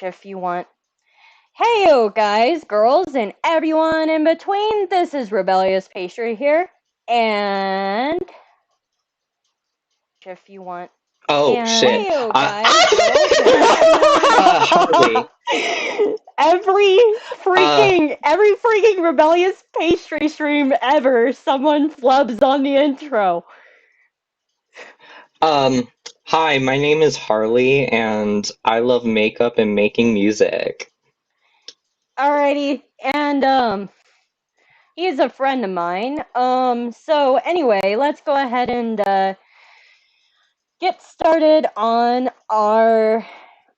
if you want. Heyo, guys, girls, and everyone in between. This is Rebellious Pastry here, and if you want. Oh And shit. heyo, guys, girls, and Harley. everyone. Every freaking Rebellious Pastry stream ever, someone flubs on the intro. Um, Hi, my name is Harley and I love makeup and making music. Alrighty, and he's a friend of mine. So anyway, let's go ahead and get started on our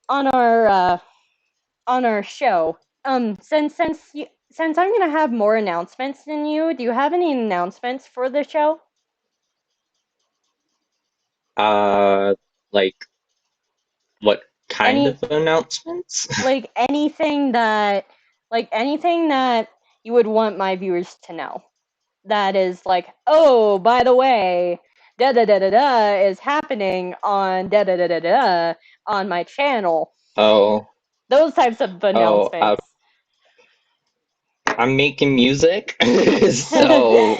on our show. Since I'm gonna have more announcements than you, do you have any announcements for the show? Uh, like what kind Any of announcements? like anything that you would want my viewers to know. That is like, oh, by the way, da da da da da is happening on da da da da da on my channel. Oh, Those types of oh, announcements. I'm making music, so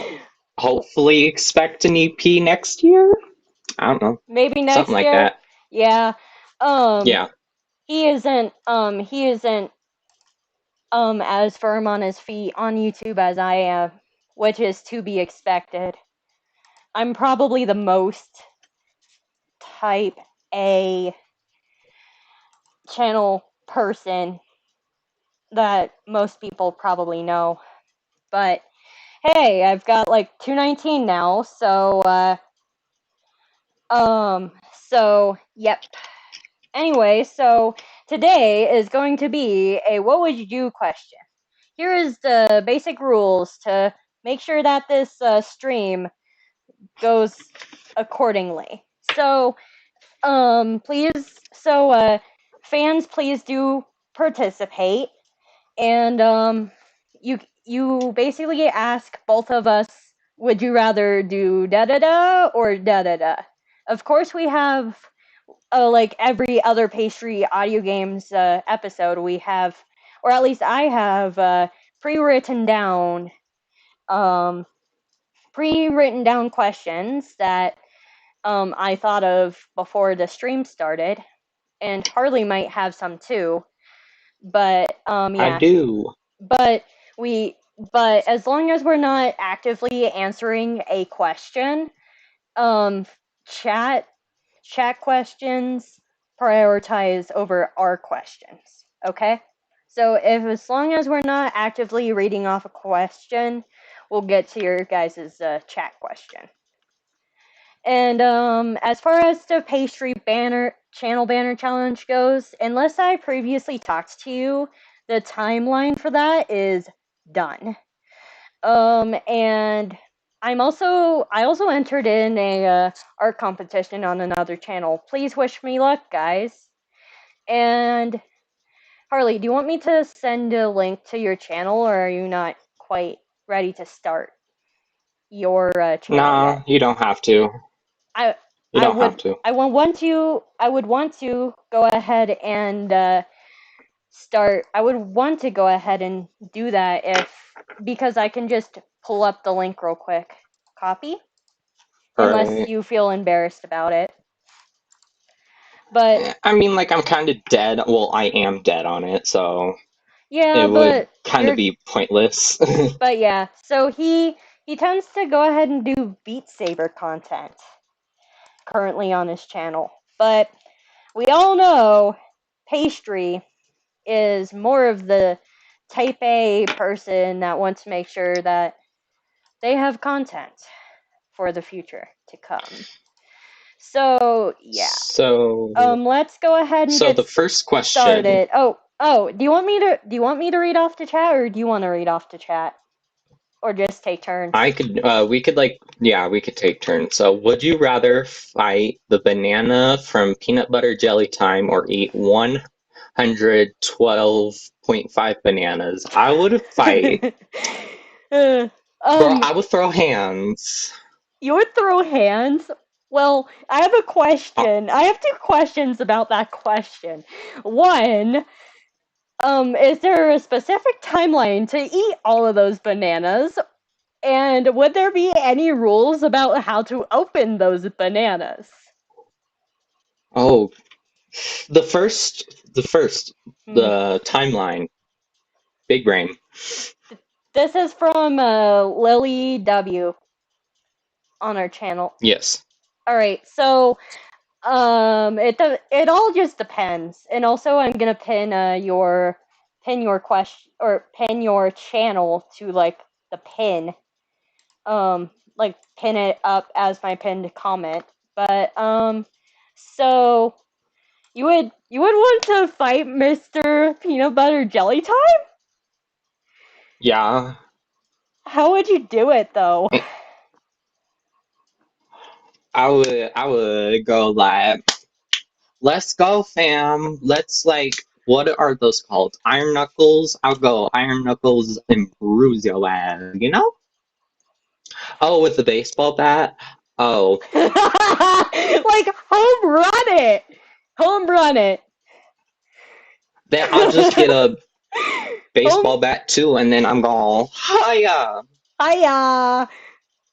hopefully expect an EP next year. I don't know, Maybe something next like year. that. Yeah. Um Yeah. he isn't as firm on his feet on YouTube as I am, which is to be expected. I'm probably the most type A channel person that most people probably know. But hey, I've got like 219 now, so yep. Anyway, so today is going to be a what would you do question. Here is the basic rules to make sure that this stream goes accordingly. So, fans, please do participate, and you basically ask both of us, would you rather do da da da or da da da? Of course, we have like every other pastry audio games episode, we have, or at least I have, pre-written down, um, pre-written down questions that I thought of before the stream started, and Harley might have some too. But I yeah, do. but we, but as long as we're not actively answering a question, um, chat chat questions prioritize over our questions. Okay, so if as long as we're not actively reading off a question, we'll get to your guys' chat question. And as far as the pastry banner channel banner challenge goes, unless I previously talked to you, the timeline for that is done. And I also entered in a art competition on another channel. Please wish me luck, guys. And Harley, do you want me to send a link to your channel, or are you not quite ready to start your channel Nah, yet? you don't have to. I You I don't have would to. I would want to go ahead and start. I would want to go ahead and do that if because I can just pull up the link real quick. Copy, unless Right. you feel embarrassed about it. But I mean, like, I'm kind of dead. Well, I am dead on it, so yeah, it would but kind of you're be pointless. but yeah. So he tends to go ahead and do Beat Saber content currently on his channel. But we all know Pastry is more of the type A person that wants to make sure that they have content for the future to come. So yeah, So, let's go ahead and so get the first question, started. Do you want me to read off the chat, or do you want to read off the chat, or just take turns? we could like, yeah, we could take turns. So, would you rather fight the banana from Peanut Butter Jelly Time or eat 112.5 bananas? I would fight. Uh, Bro, um, I would throw hands. you would throw hands? Well, I have a Uh, question. I have two questions about that question. One, Is there a specific timeline to eat all of those bananas? And would there be any rules about how to open those bananas? Oh, the first, Hmm. the timeline. Big brain. This is from Lily W on our channel. Yes. All right, so it all just depends, and also I'm gonna pin your question or pin your channel to like the pin, like pin it up as my pinned comment. But so you would want to fight Mr. Peanut Butter Jelly Time? Yeah. How would you do it though? I would go like, let's go, fam. Let's like, what are those called? Iron Knuckles? I'll go Iron Knuckles and bruise your ass, you know? Oh, with the baseball bat? Oh, Like home run it, home run it. then I'll just get a Home, baseball bat too, and then I'm going, hiya! hiya!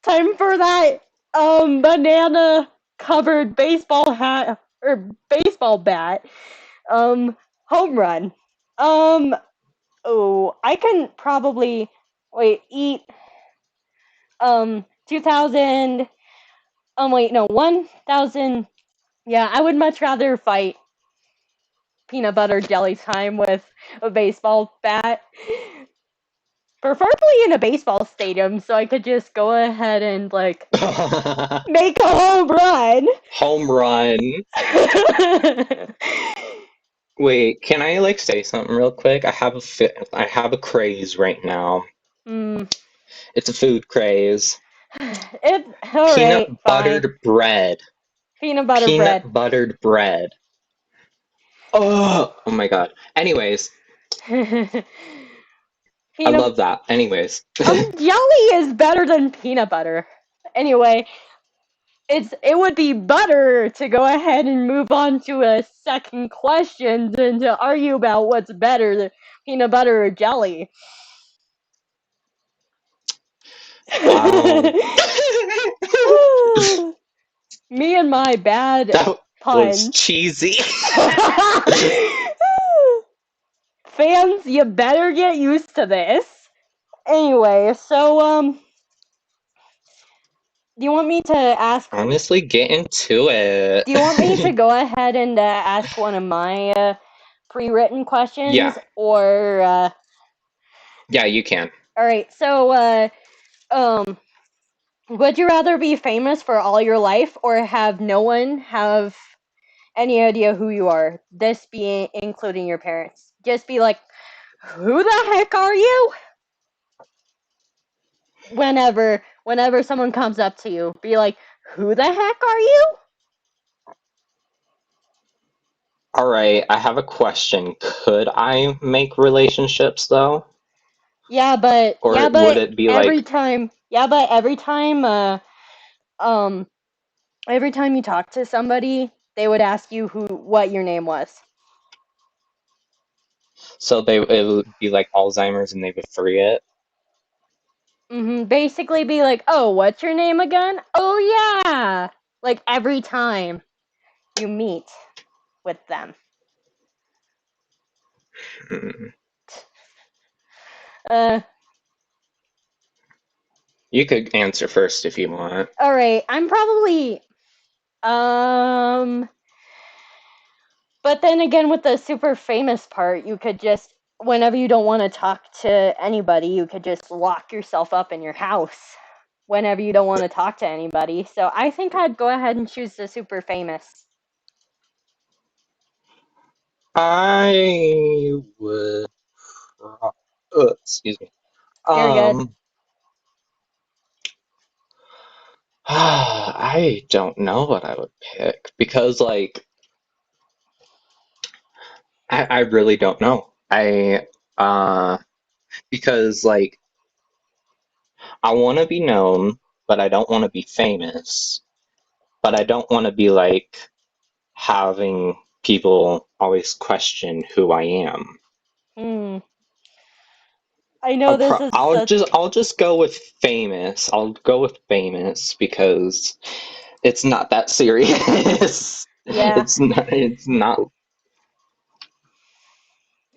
Time for that banana covered baseball hat or baseball bat. Um Home run. Um oh, I can probably eat 2000 wait, no, 1000. Yeah, I would much rather fight Peanut Butter Jelly Time with a baseball bat. Preferably in a baseball stadium, so I could just go ahead and like make a home run. Home run. Wait, can I like say something real quick? I have a craze right now. Hmm. It's a food craze. It all right, Peanut fine. buttered bread. Peanut butter bread. Peanut buttered bread. Oh my god. Anyways, I Peanut love that. Anyways. jelly is better than peanut butter. Anyway, it would be better to go ahead and move on to a second question than to argue about what's better, the peanut butter or jelly. Wow. Me and my bad That was puns. cheesy. Fans, you better get used to this. Anyway, so do you want me to ask? Honestly, get into Do you want me to it. go ahead and ask one of my pre-written Yeah. questions, or Yeah, you can. all right? So, um, would you rather be famous for all your life, or have no one have any idea who you are? This being including your parents. Just be like, "Who the heck are you?" Whenever someone comes up to you, be like, "Who the heck are you?" All right, I have a question. Could I make relationships though? Yeah, Or would but it be like, um every time you talk to somebody, they would ask you what your name was. so it would be like Alzheimer's and they would forget? Basically be like, "Oh, what's your name again?" "Oh yeah." Like every time you meet with them. Hmm. Uh You could answer first if you want. all right, I'm probably um but then again, with the super famous part, you could just, whenever you don't want to talk to anybody, you could just lock yourself up in your house whenever you don't want to talk to anybody. So I think I'd go ahead and choose the super famous. I would. Excuse me. You're good. Um, I don't know what I would pick because, like, I really don't know. Uh, because, like, I want to be known, but I don't want to be famous. But I don't want to be, like, having people always question who I am. Hmm. I know this is such. I'll just go with famous. I'll go with famous because it's not that serious. Yeah, It's not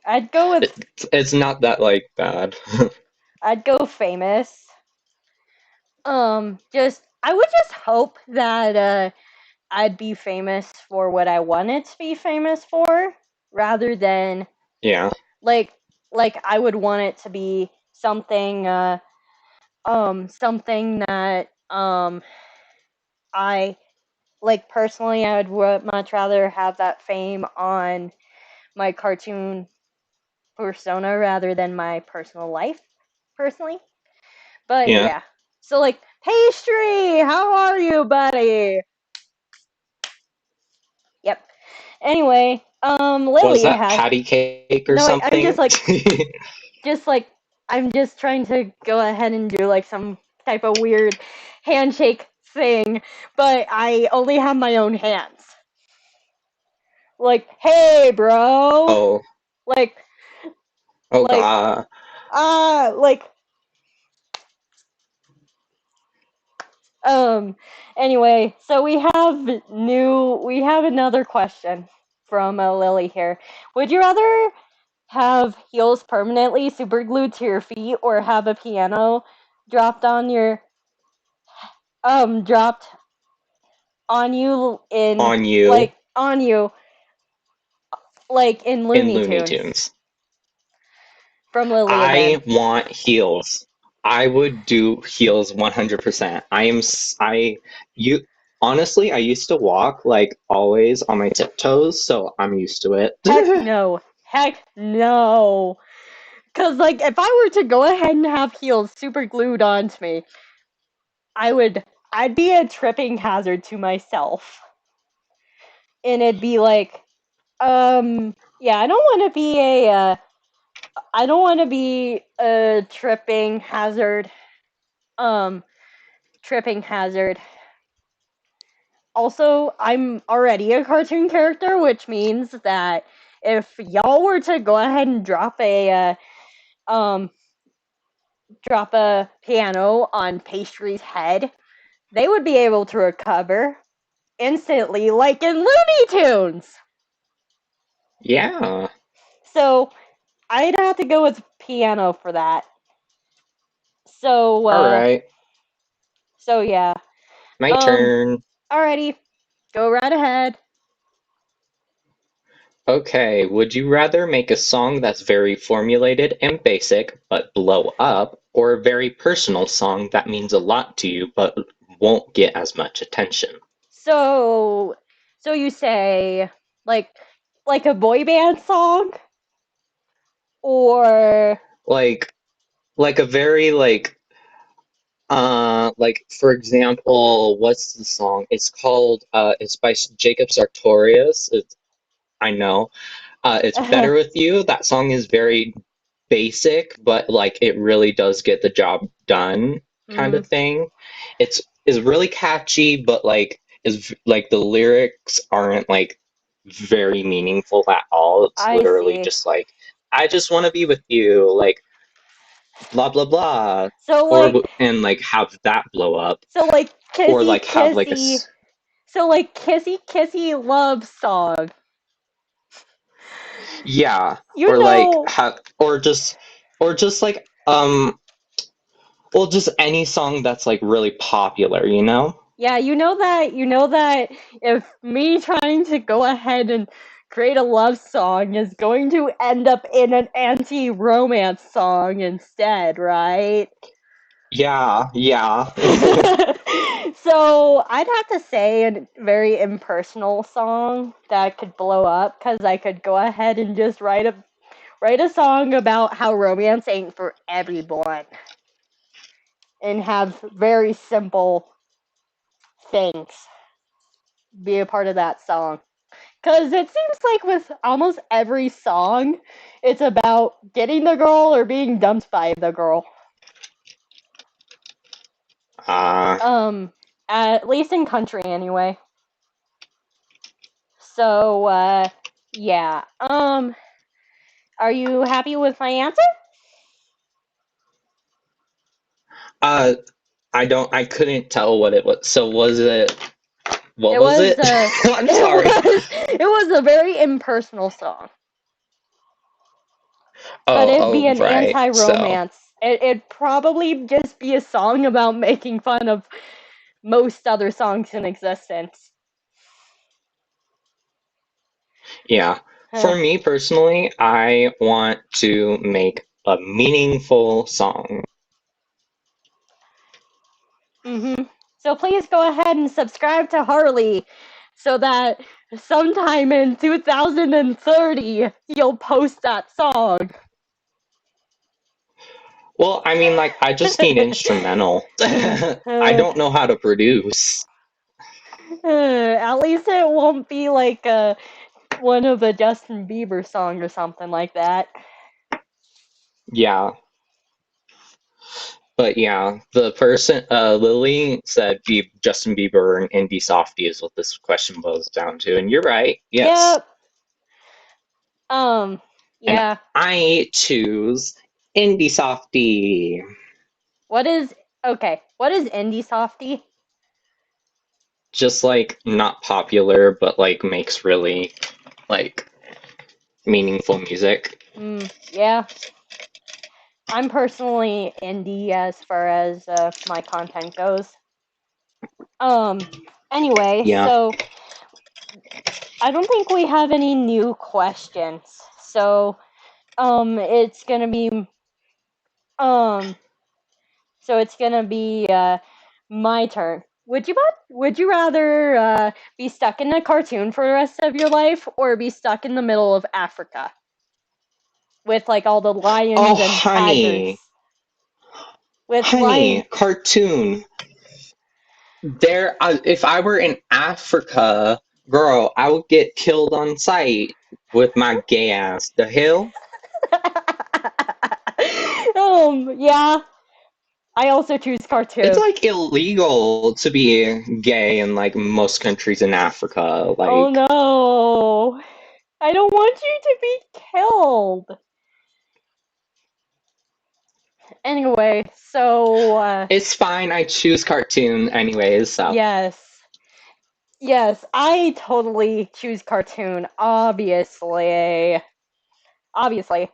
I'd go with. it's not that like bad. I'd go famous. Just I would just hope that I'd be famous for what I wanted to be famous for, rather than Yeah. like I would want it to be something something that I like personally. I would much rather have that fame on my cartoon persona rather than my personal life personally. But Yeah. yeah. So like, Pastry, how are you, buddy? Yep. Anyway, Was Lily that has patty cake or no. I'm something? just like, I'm just trying to go ahead and do like some type of weird handshake thing, but I only have my own hands. Like, hey, bro. Oh. Like, Oh like, god. like, um. Anyway, so we have another question from Lily here. Would you rather have heels permanently super glued to your feet or have a piano dropped on your dropped on you in On you like in in Looney Looney Tunes Tunes. from Lily again. I want heels. I would do heels 100%. I you honestly, I used to walk like always on my tiptoes, so I'm used to Heck it. no. Heck no. Cause like if I were to go ahead and have heels super glued onto me, I'd be a tripping hazard to myself. And it'd be like, yeah, I don't want to be a um tripping hazard. Also, I'm already a cartoon character, which means that if y'all were to go ahead and um drop a piano on Pastry's head, they would be able to recover instantly, like in Looney Tunes. Yeah. So I'd have to go with piano for that. So All right. yeah. My Um, turn. alrighty, go right ahead. Okay, would you rather make a song that's very formulated and basic but blow up, or a very personal song that means a lot to you but won't get as much attention? So, you say like a boy band song, or Like a very like for example, what's the song? It's called it's by Jacob Sartorius. I know. It's Better With You. That song is very basic, but like it really does get the job done kind mm, of thing. It's really catchy, but like is like the lyrics aren't like very meaningful at all. It's I literally see. just like I just want to be with you, like blah blah blah, So or like and like have that blow up, or kissy like have like a kissy. So like kissy kissy love song. yeah, You or like know, have or just like well, just any song that's like really popular, you know? yeah, you know that if me trying to go ahead and create a love song is going to end up in an anti-romance song instead, right? Yeah, yeah. So I'd have to say a very impersonal song that could blow up because I could go ahead and just write a song about how romance ain't for everyone and have very simple things be a part of that song. Because it seems like with almost every song, it's about getting the girl or being dumped by the girl. Uh, Um, at least in country, anyway. So, yeah. Are you happy with my answer? Uh, I couldn't tell what it was. So was it, what It was was it? I'm sorry. it was a very impersonal song, but Oh, it'd be oh, an right. So, anti-romance. It'd probably just be a song about making fun of most other songs in existence. yeah. Huh. For me personally, I want to make a meaningful song. Mm-hmm. So please go ahead and subscribe to Harley so that sometime in 2030 you'll post that song. Well, I mean, like, I just need instrumental. I Uh, don't know how to produce. at least it won't be like one of a Justin Bieber song or something like that. Yeah. But yeah, the person, Lily said Justin Bieber and indie softie is what this question boils down to. And you're right. Yes. Yep. Um. And Yeah. I choose indie softie. What is okay? What is indie softy? Just like not popular, but like makes really like meaningful music. Yeah. I'm personally indie as far as my content goes. Um. Anyway, Yeah. so I don't think we have any new questions. So it's gonna be um, it's gonna be my turn. Would you rather be stuck in a cartoon for the rest of your life, or be stuck in the middle of Africa with like all the Oh, lions and tigers? honey, With lion. honey, cartoon. There, if I were in Africa, girl, I would get killed on sight with my gay ass. The hell? Yeah. I also choose It's cartoon. like illegal to be gay in like most countries in Africa. Oh Like, no. I don't want you to be killed. Anyway, so it's fine. I choose cartoon anyways, so yes. Yes, I totally choose cartoon, obviously. Obviously.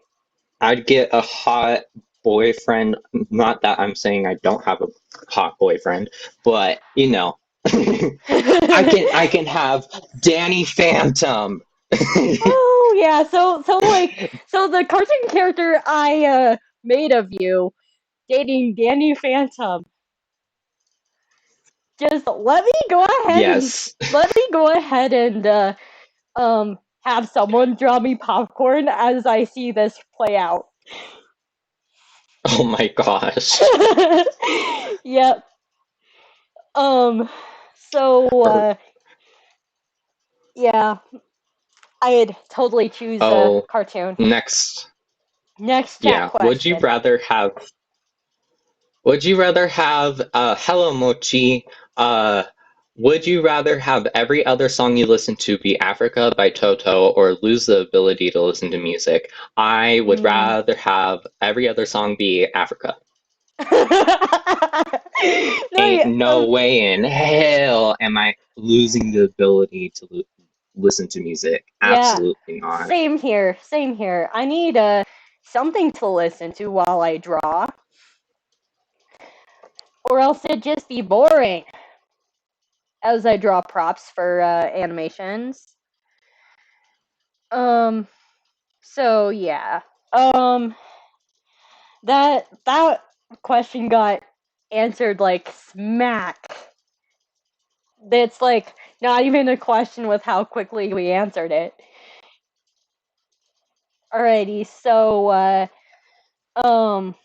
I'd get a hot boyfriend. Not that I'm saying I don't have a hot boyfriend, but you know, I can have Danny Phantom. Oh yeah, so the cartoon character I made of you dating Danny Phantom. Just Yes. let me go ahead and have someone draw me popcorn as I see this play out. Oh my gosh. Yep. Um. So Or, yeah, I'd totally choose a oh, cartoon. next. Next chat Yeah. question. Would you rather have Hello Mochi, uh would you rather have every other song you listen to be Africa by Toto or lose the ability to listen to music? I would Mm. rather have every other song be Africa. No, Ain't yeah, no way in hell am I losing the ability to listen to music. yeah. Absolutely not. Same here. Same here. I need something to listen to while I draw, or else it'd just be boring as I draw props for animations. Um. So yeah. Um. That question got answered like smack. It's like not even a question with how quickly we answered it. Alrighty, so um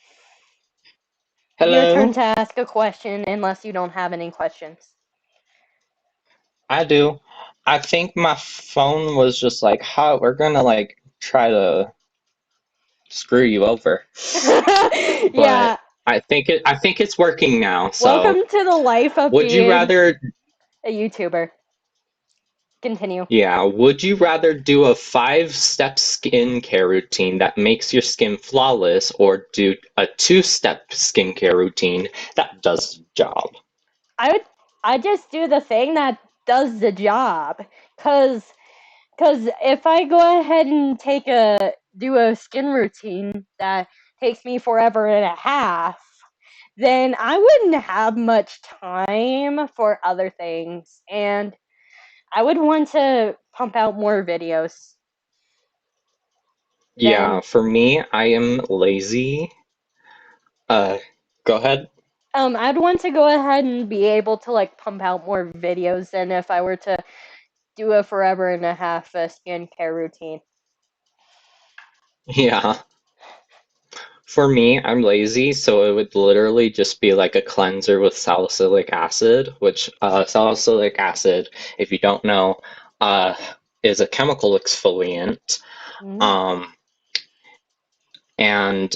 your turn Hello? to ask a question unless you don't have any questions. I do. I think my phone was just like, how we're gonna like try to screw you over. Yeah. But I think it's working now. So Welcome to the life of would you being rather a YouTuber. Continue. Yeah, would you rather do a 5-step skincare routine that makes your skin flawless or do a 2-step skincare routine that does the job? I would I just do the thing that does the job, cause cause if I go ahead and do a skin routine that takes me forever and a half, then I wouldn't have much time for other things, and I would want to pump out more videos than Yeah, for me, I am lazy. Uh, Go ahead. I'd want to go ahead and be able to like pump out more videos than if I were to do a forever and a half skincare routine. Yeah, for me, I'm lazy, so it would literally just be like a cleanser with salicylic acid, which salicylic acid, if you don't know, uh, is a chemical exfoliant. Mm. Um, and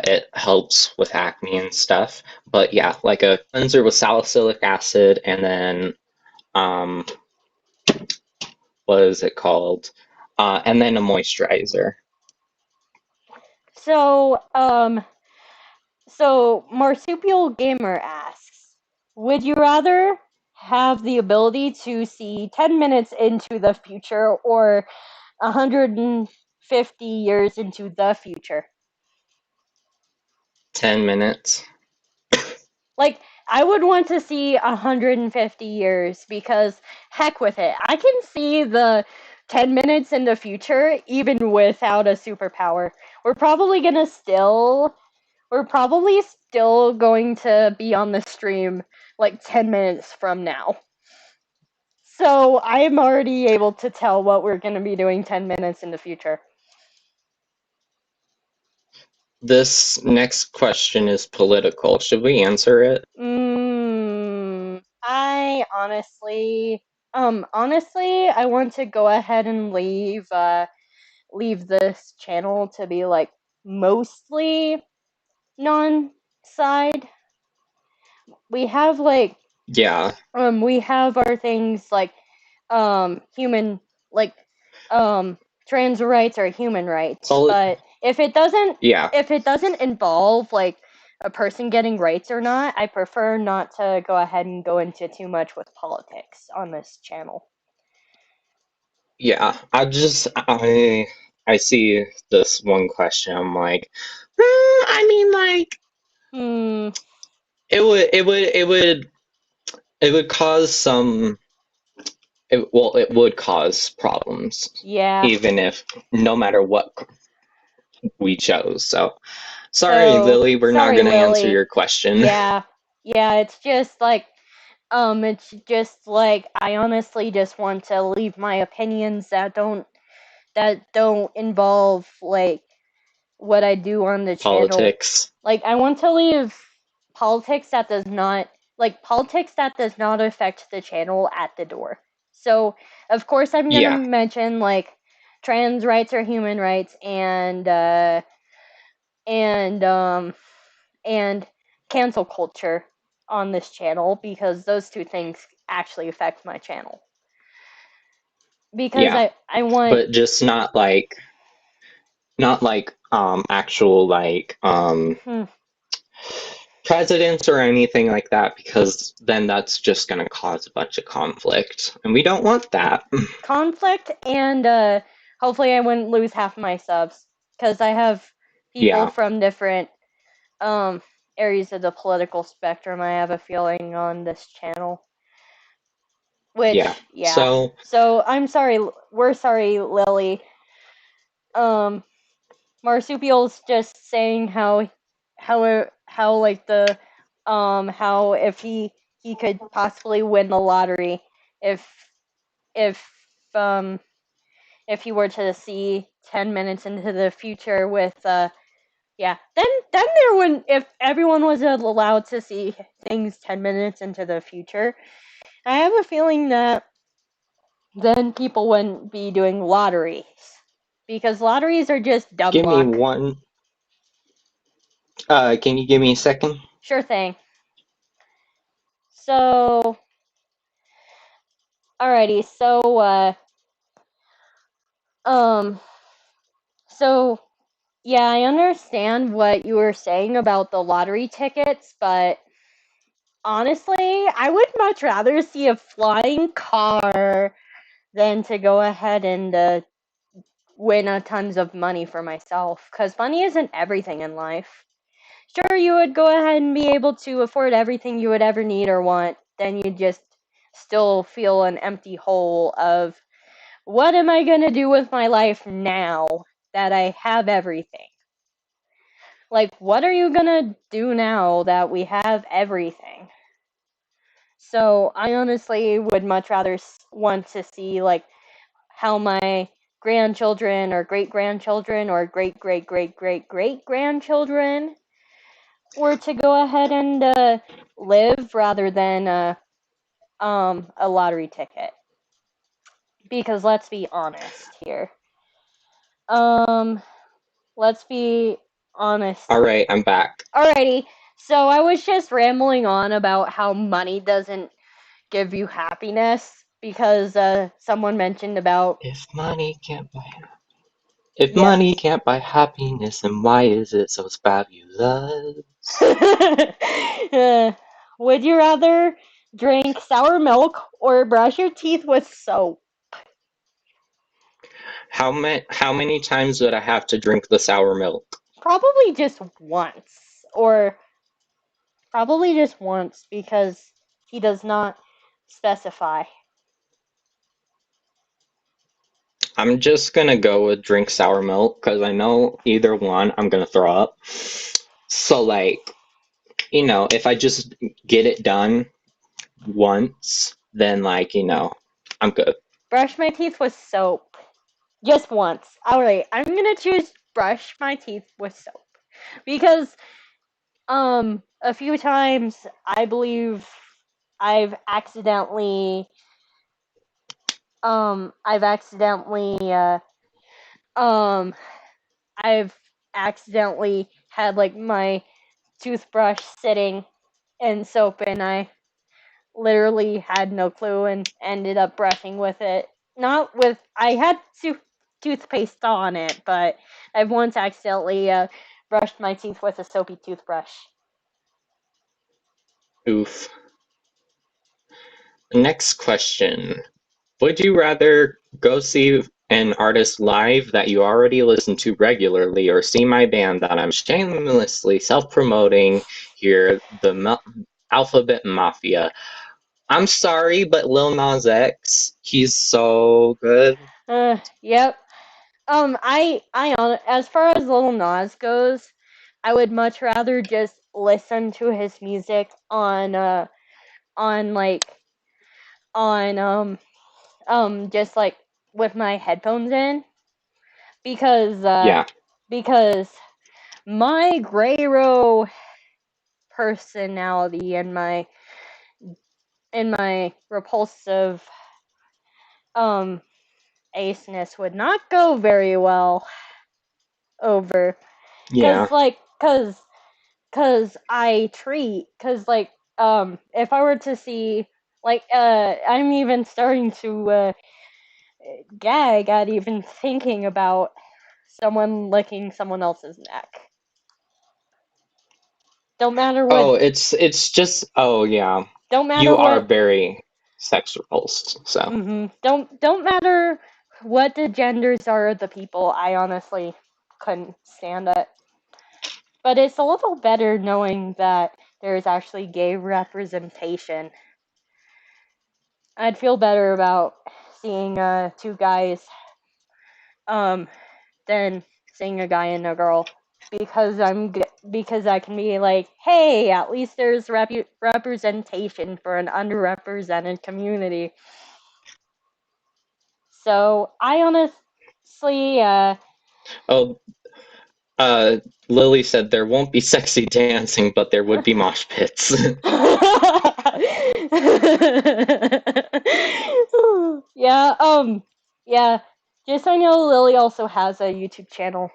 it helps with acne and stuff. But yeah, like a cleanser with salicylic acid, and then um, what is it called? And then a moisturizer. So, so Marsupial Gamer asks, would you rather have the ability to see 10 minutes into the future or 150 years into the future? 10 minutes. Like, I would want to see 150 years because heck with it. I can see the 10 minutes in the future even without a superpower. We're probably going to still We're probably still going to be on the stream like 10 minutes from now. So I'm already able to tell what we're going to be doing 10 minutes in the future. This next question is political. Should we answer it? I honestly, I want to go ahead and leave this channel to be like mostly non-side. We have like Yeah. we have our things like human like um trans rights are human rights, So but yeah, if it doesn't involve like a person getting rights or not, I prefer not to go ahead and go into too much with politics on this channel. yeah. I see this one question. I'm like, I mean, like Hmm. it would cause some. It would cause problems, Yeah. even if no matter what we chose. So sorry, So Lily, we're not sorry, gonna answer Lily. your question. Yeah. Yeah. It's just like I honestly just want to leave my opinions that don't involve like what I do on the channel. Politics. Like I want to leave politics that does not affect the channel at the door. So of course I'm gonna Yeah, mention like trans rights or human rights and and cancel culture on this channel because those two things actually affect my channel. Because yeah, I want but just not like actual like hmm, presidents or anything like that, because then that's just gonna cause a bunch of conflict, and we don't want that. conflict and hopefully I wouldn't lose half my subs because I have people Yeah, from different um areas of the political spectrum. I have a feeling on this channel, yeah. which yeah. So So I'm sorry. We're sorry, Lily. Um, Marsupial's just saying how like the how if he could possibly win the lottery if if um if he were to see 10 minutes into the future with yeah, then there wouldn't, if everyone was allowed to see things 10 minutes into the future, I have a feeling that then people wouldn't be doing lotteries because lotteries are just dumb give me luck. one. Can you give me a second? Sure thing. So Alrighty, um, so yeah, I understand what you were saying about the lottery tickets, but honestly, I would much rather see a flying car than to go ahead and win a tons of money for myself. Because money isn't everything in life. Sure, you would go ahead and be able to afford everything you would ever need or want, then you just still feel an empty hole of what am I gonna do with my life now that I have everything? Like, what are you gonna do now that we have everything? So, I honestly would much rather want to see, like, how my grandchildren or great grandchildren or great great great great great grandchildren were to go ahead and live rather than a lottery ticket. Because let's be honest here. Um, let's be honest. Alright, I'm back. Alrighty. So I was just rambling on about how money doesn't give you happiness because someone mentioned about If money can't buy If yes. money can't buy happiness, then why is it so fabulous? Would you rather drink sour milk or brush your teeth with soap? How many times would I have to drink the sour milk? Probably just once. Or probably just once because he does not specify. I'm just gonna go with drink sour milk because I know either one I'm gonna throw up. So like, if I just get it done once, then like, I'm good. Brush my teeth with soap. Just once. Alright, I'm gonna choose brush my teeth with soap. Because, a few times I believe I've accidentally, I've accidentally, um, I've accidentally had like my toothbrush sitting in soap and I literally had no clue and ended up brushing with it. Not with, I had toothpaste on it, but I've once accidentally brushed my teeth with a soapy toothbrush. Oof. Next question. Would you rather go see an artist live that you already listen to regularly or see my band that I'm shamelessly self-promoting here, the Alphabet Mafia? I'm sorry, but Lil Nas X, he's so good. Yep. As far as Little Nas goes, I would much rather just listen to his music on like on just like with my headphones in because Yeah, because my Grayro personality and my repulsive um aceness would not go very well over yeah. cuz I treat cuz like if I were to see like I'm even starting to gag at even thinking about someone licking someone else's neck. Don't matter what Oh, it's just, oh yeah. don't matter You are what very sex repulsed, so. don't matter what the genders are of the people. I honestly couldn't stand it. But it's a little better knowing that there's actually gay representation. I'd feel better about seeing two guys um than seeing a guy and a girl because because I can be like, hey, at least there's representation for an underrepresented community. So I honestly, Oh, uh, Lily said there won't be sexy dancing, but there would be mosh pits. yeah, yeah. Just so you know, Lily also has a YouTube channel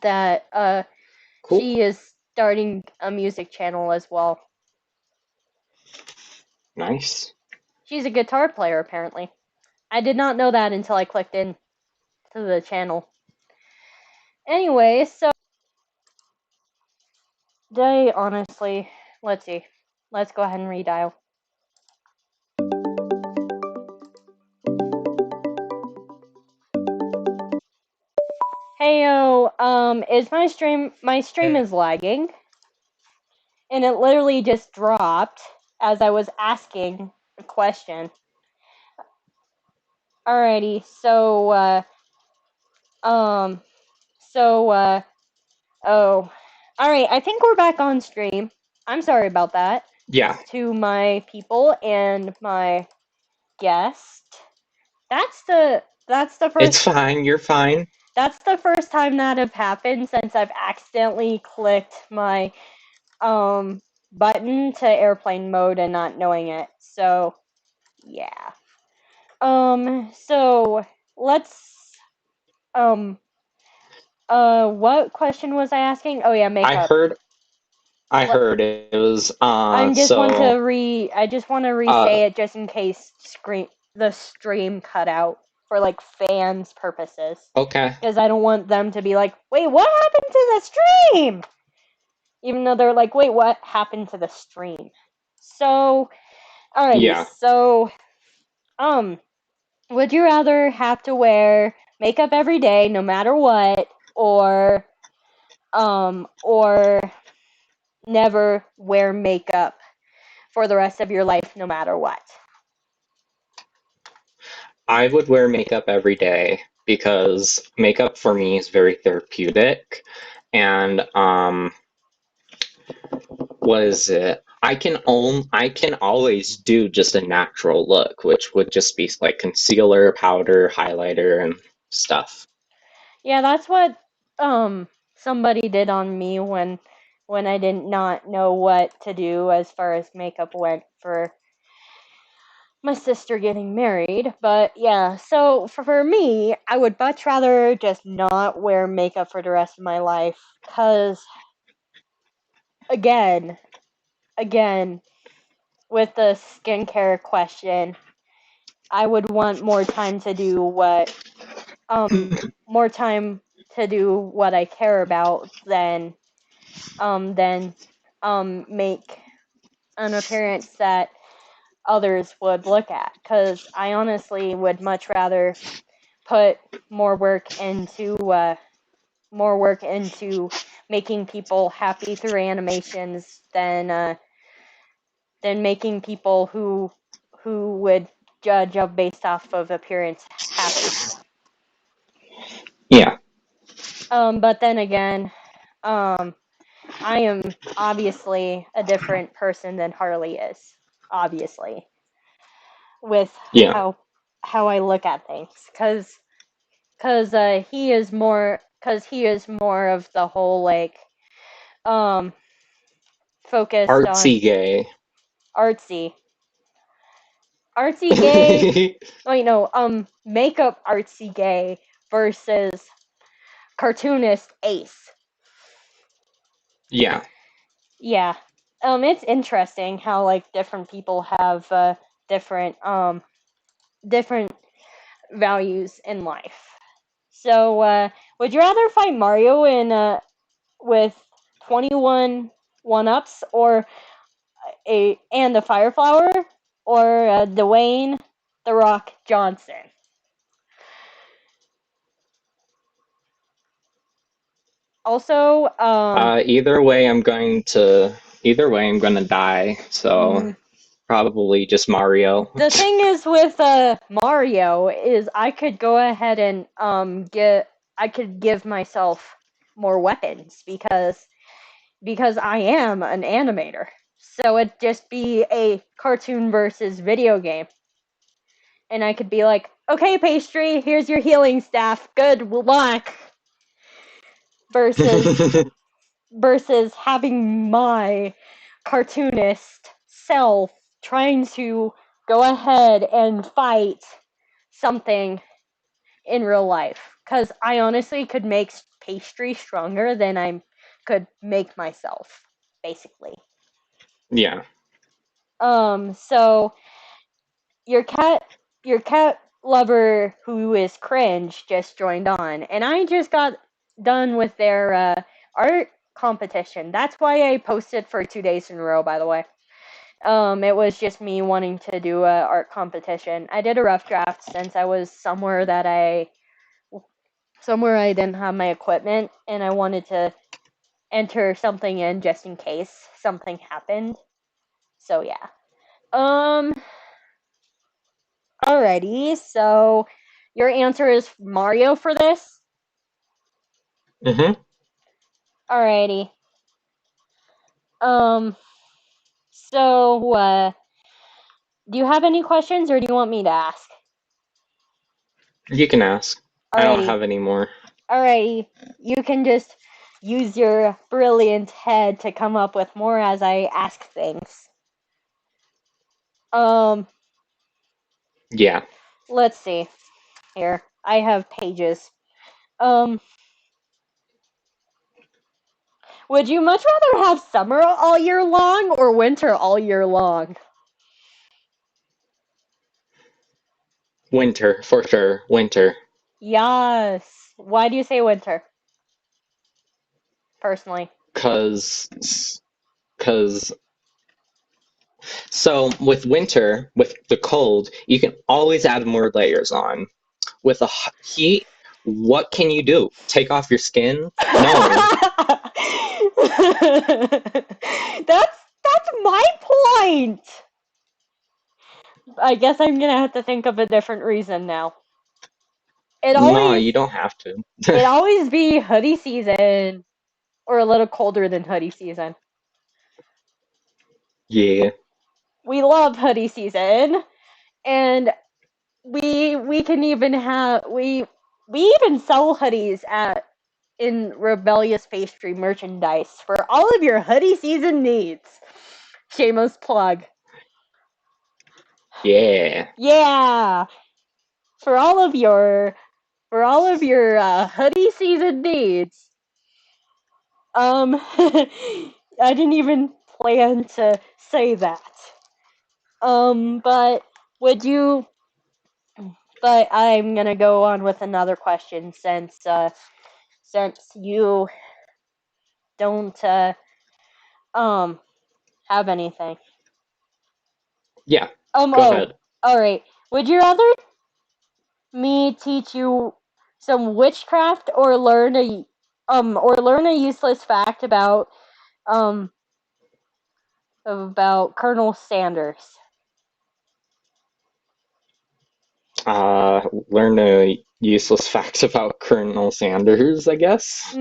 that Cool. she is starting a music channel as well. Nice. She's a guitar player, apparently. I did not know that until I clicked in to the channel. Anyway, so they honestly, let's see. Let's go ahead and redial. Heyo, is my stream is lagging, and it literally just dropped as I was asking a question. Alrighty, um, oh, alright, I think we're back on stream. I'm sorry about that Yeah, to my people and my guest. That's the it's first fine. You're fine. that's the first time that have happened since I've accidentally clicked my button to airplane mode and not knowing it. So yeah. So let's um what question was I asking? Oh yeah, I makeup. heard. I Let, heard it was. I So. just want to Uh. re-say it just in case the stream cut out for like fans purposes. Okay. Because I don't want them to be like, wait, what happened to the stream? Even though they're like, wait, what happened to the stream? So, alrighty, Yeah. so, would you rather have to wear makeup every day, no matter what, or never wear makeup for the rest of your life, no matter what? I would wear makeup every day because makeup for me is very therapeutic. And what is it? I can always do just a natural look, which would just be like concealer, powder, highlighter, and stuff. Yeah, that's what somebody did on me when I did not know what to do as far as makeup went for my sister getting married. But yeah, so for me, I would much rather just not wear makeup for the rest of my life. Cause again, again, with the skincare question, I would want more time to do what I care about than make an appearance that others would look at. Cause I honestly would much rather put more work into uh, more work into making people happy through animations than making people who would judge based off of appearance happy. Yeah, But then again, um, I am obviously a different person than Harley is. Obviously, with yeah. how I look at things, he is more of the whole like um focused on Artsy gay. artsy artsy gay. Wait, no, makeup artsy gay versus cartoonist Ace. Yeah, Yeah. It's interesting how like different people have different different values in life. So, would you rather fight Mario in with 21 one-ups or the Fire Flower or Dwayne the Rock Johnson? Also, either way, I'm going to die. So mm, probably just Mario. the thing is with Mario is I could go ahead and I could give myself more weapons because I am an animator. So it'd just be a cartoon versus video game. And I could be like, okay, Pastry, here's your healing staff. Good luck. Versus versus having my cartoonist self trying to go ahead and fight something in real life. Because I honestly could make Pastry stronger than I could make myself, basically. Yeah. So your cat lover who is cringe just joined on, and I just got done with their art competition. That's why I posted for 2 days in a row, by the way. It was just me wanting to do a art competition. I did a rough draft since I was somewhere I didn't have my equipment, and I wanted to enter something in just in case something happened. So yeah. Um. Alrighty. So your answer is Mario for this. Mm-hmm. Alrighty. Um. So do you have any questions, or do you want me to ask? You can ask. I don't Alrighty. have any more. Alrighty. You can just use your brilliant head to come up with more as I ask things. Um. Yeah. Let's see. Here, I have pages. Um. Would you much rather have summer all year long or winter all year long? Winter, for sure. Winter. Yes. Why do you say winter, personally? Cause, cause, so with winter, with the cold, you can always add more layers on. With the heat, what can you do? Take off your skin? No. That's my point. I guess I'm gonna have to think of a different reason now. It No, always you don't have to. it always be hoodie season or a little colder than hoodie season. Yeah. We love hoodie season, and we can even have we even sell hoodies at in Rebellious Pastry merchandise for all of your hoodie season needs. Shameless plug. Yeah. Yeah, for all of your hoodie season needs. I didn't even plan to say that. But would you? But I'm gonna go on with another question since you don't um have anything. Yeah. Go Oh, ahead. all right. Would you rather me teach you some witchcraft or learn a useless fact um about Colonel Sanders? Learn a useless fact about Colonel Sanders, I guess.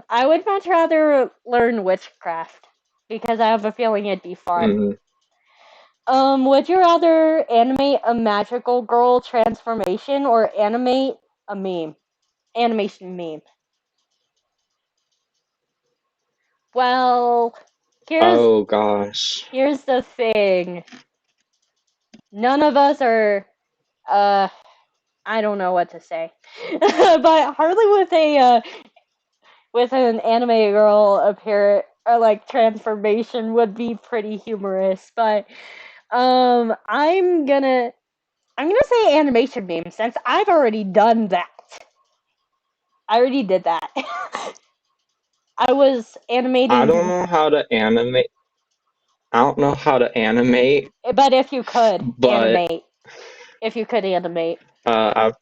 I would much rather learn witchcraft because I have a feeling it'd be fun. Mm. Would you rather animate a magical girl transformation or animate a meme? Animation meme. Well, here's Oh gosh. here's the thing. None of us are uh I don't know what to say. But Harley with an anime girl appear like transformation would be pretty humorous, but I'm gonna say animation meme since I've already done that. I already did that. I was I don't animating, know how to animate. I don't know how to animate, but if you could but animate, if you could animate, I've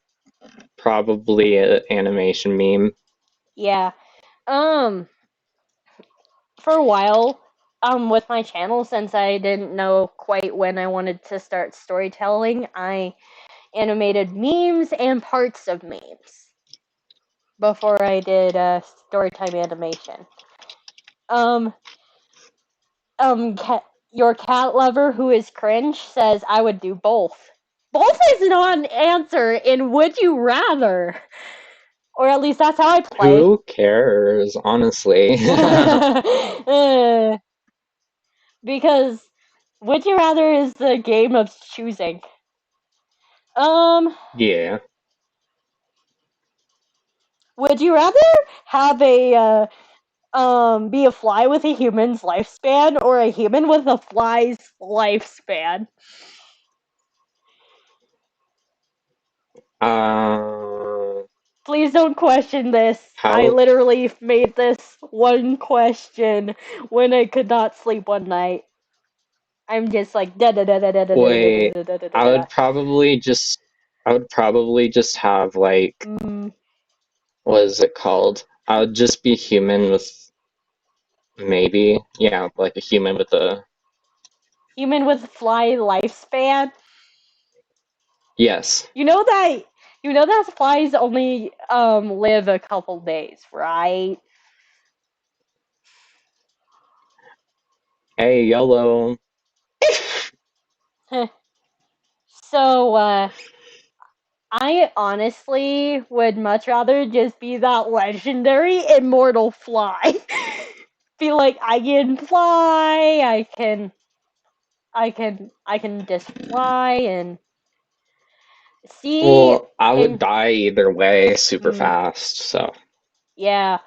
probably an animation meme. yeah. Um, for a while, with my channel, since I didn't know quite when I wanted to start storytelling, I animated memes and parts of memes before I did storytime animation. Um, your cat lover who is cringe says I would do both. Both is not an answer in Would You Rather, or at least that's how I play. Who cares, honestly? Because Would You Rather is the game of choosing. Um, Yeah. would you rather have a be a fly with a human's lifespan or a human with a fly's lifespan? Uh, Please don't question this. I how? literally made this one question when I could not sleep one night. I'm just like da da da da da da da da Wait, da da da da I da. would probably just, I would probably just have like, Mm, what is it called? I would just be human with maybe, yeah, like a human with a, human with fly lifespan. yes. You know that flies only live a couple days, right? Hey, YOLO. So I honestly would much rather just be that legendary immortal fly. Feel like I can fly, I can just fly and see Well, I would and die either way super mm, fast, so. yeah,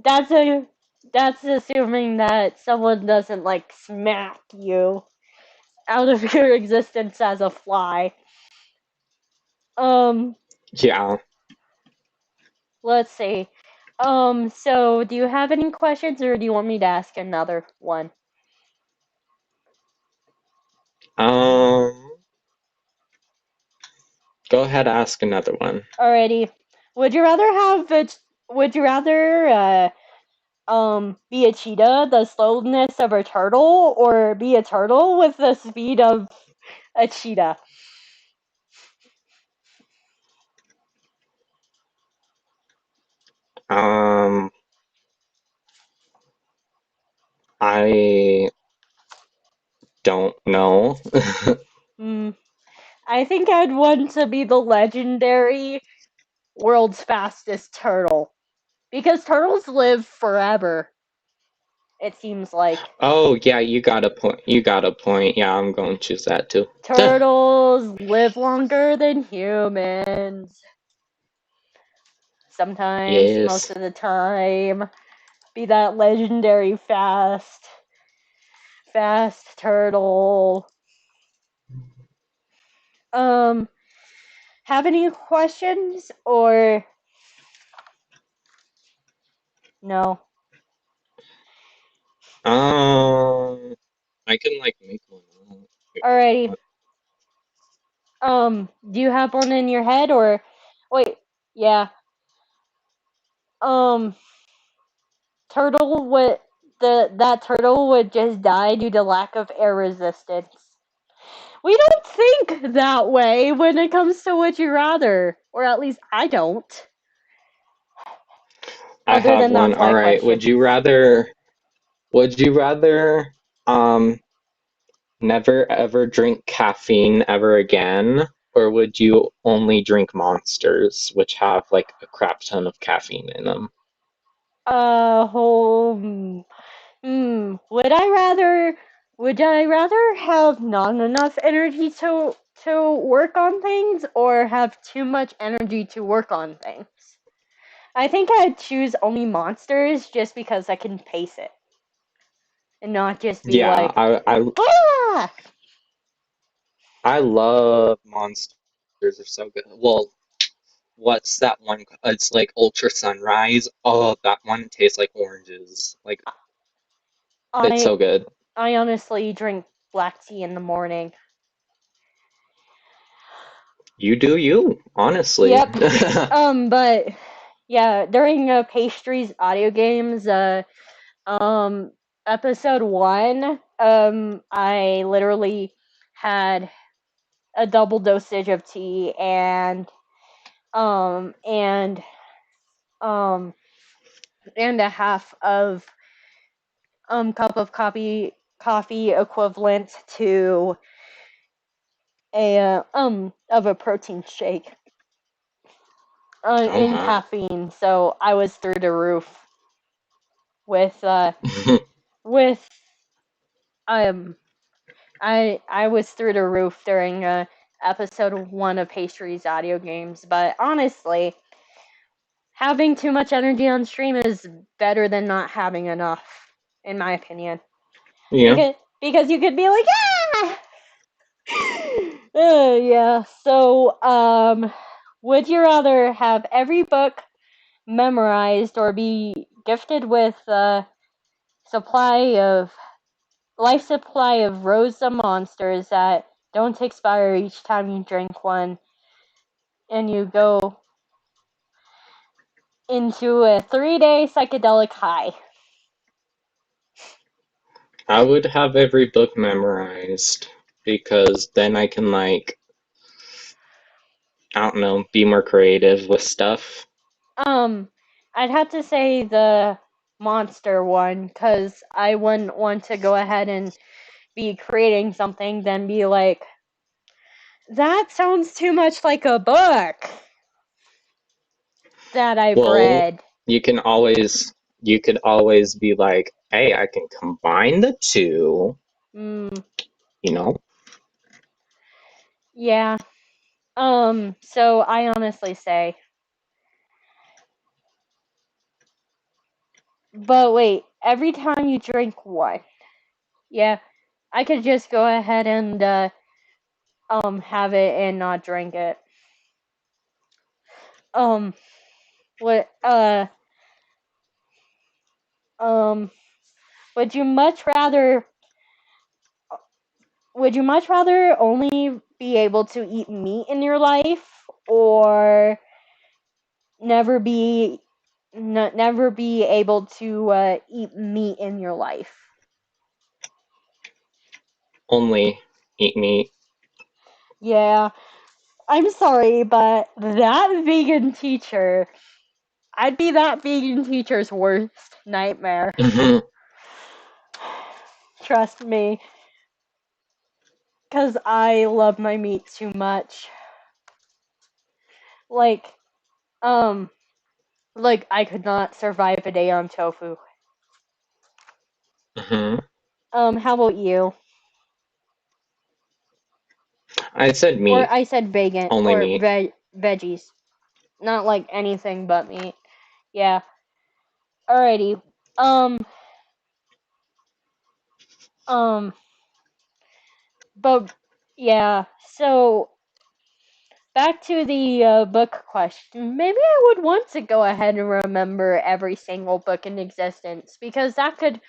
that's a that's assuming that someone doesn't like smack you out of your existence as a fly. Um, Yeah. let's see. So do you have any questions or do you want me to ask another one? Um, Go ahead, ask another one. Alrighty. Would you rather have it would you rather be a cheetah, the slowness of a turtle, or be a turtle with the speed of a cheetah? Um, I don't know. Hmm. I think I'd want to be the legendary world's fastest turtle. Because turtles live forever, it seems like. Oh, yeah, you got a point. You got a point. Yeah, I'm going to choose that too. Turtles live longer than humans. Sometimes, most Yes. of the time. Be that legendary fast turtle. Um, have any questions or no? Um, I can like make one up if you Alrighty. want. Do you have one in your head or wait? Yeah. Um, turtle would that turtle would just die due to lack of air resistance. We don't think that way when it comes to would you rather, or at least I don't. I Other have than one. that's All my right. question. Would you rather never ever drink caffeine ever again, or would you only drink monsters, which have like a crap ton of caffeine in them? Whole. Would I rather have not enough energy to work on things or have too much energy to work on things? I think I'd choose only monsters just because I can pace it and not just be Yeah, like, ah! I love monsters. They're so good. Well, what's that one? It's like Ultra Sunrise. Oh, that one tastes like oranges. Like it's I so good. I honestly drink black tea in the morning. You do you, honestly. Yep. But yeah, during Pastry's audio games, um, episode one, I literally had a double dosage of tea um and um and a half of cup of coffee equivalent to a of a protein shake Oh in my. caffeine. So I was through the roof with with um I was through the roof during episode one of Pastry's audio games, but honestly, having too much energy on stream is better than not having enough, in my opinion. Yeah. Because you could be like, ah, yeah. So Would you rather have every book memorized or be gifted with a supply of life supply of Rosa monsters that don't expire each time you drink one, and you go into a 3-day psychedelic high? I would have every book memorized because then I can, like, I don't know, be more creative with stuff. I'd have to say the monster one, because I wouldn't want to go ahead and be creating something, then be like, that sounds too much like a book that I've Well, read. you could always be like, hey, I can combine the two, Mm, you know? yeah. So I honestly say, but wait, every time you drink one, yeah, I could just go ahead and have it and not drink it. Um, what um, would you much rather only be able to eat meat in your life, or never be never be able to eat meat in your life? Only eat meat. Yeah, I'm sorry, but that vegan teacher, I'd be that vegan teacher's worst nightmare. Trust me, because I love my meat too much. Like, um, like I could not survive a day on tofu. How about you? I said Or meat, I said vegan only or meat. veggies, not like anything but meat. Yeah. Alrighty. Um. Um. But yeah. So back to the book question. Maybe I would want to go ahead and remember every single book in existence, because that could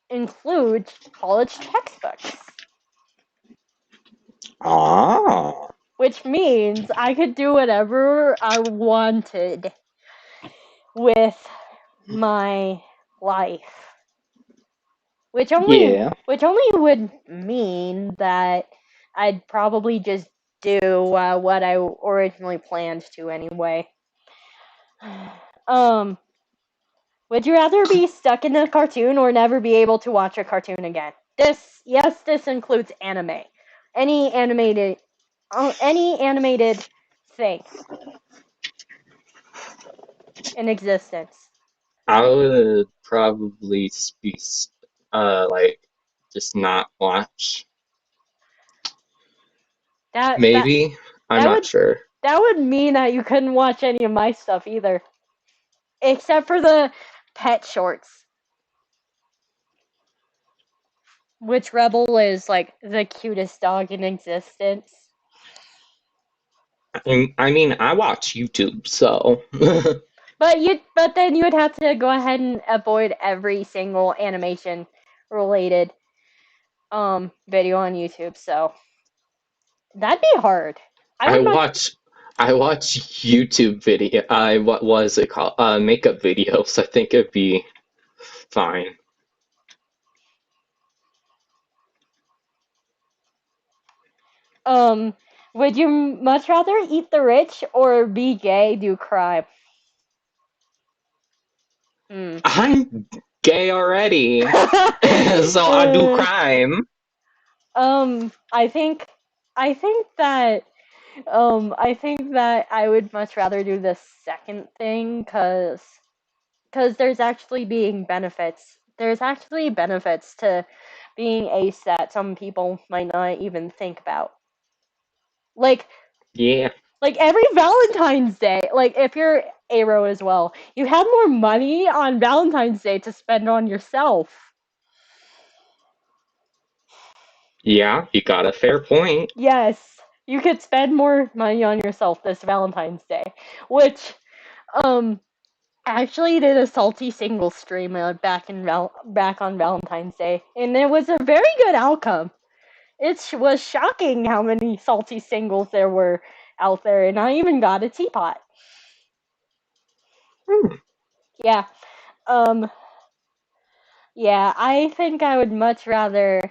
include college textbooks, Ah, which means I could do whatever I wanted with my life. yeah. Which only would mean that I'd probably just do what I originally planned to anyway. Um, would you rather be stuck in a cartoon or never be able to watch a cartoon again? This includes anime. Any animated any animated thing in existence. I would probably be, like, just not watch. That that Maybe? I'm that not would sure. that would mean that you couldn't watch any of my stuff either, except for the pet shorts, which Rebel is like the cutest dog in existence. I mean, I watch YouTube, so. But then you would have to go ahead and avoid every single animation related video on YouTube. So that'd be hard. I I would much watch I watch YouTube video. What was it called? Makeup videos. I think it'd be fine. um would you much rather eat the rich or be gay, do crime? Hmm. I'm gay already, so I do Uh, crime. I think that I would much rather do the second thing, cuz there's actually benefits to being ace that some people might not even think about. Like Yeah, every Valentine's Day, like if you're Aero as well, you have more money on Valentine's Day to spend on yourself. yeah, you got a fair point. Yes. You could spend more money on yourself this Valentine's Day, which um actually did a salty single stream back on Valentine's Day, and it was a very good outcome. It was shocking how many salty singles there were out there, and I even got a teapot. Hmm. Yeah. Um. Yeah, I think I would much rather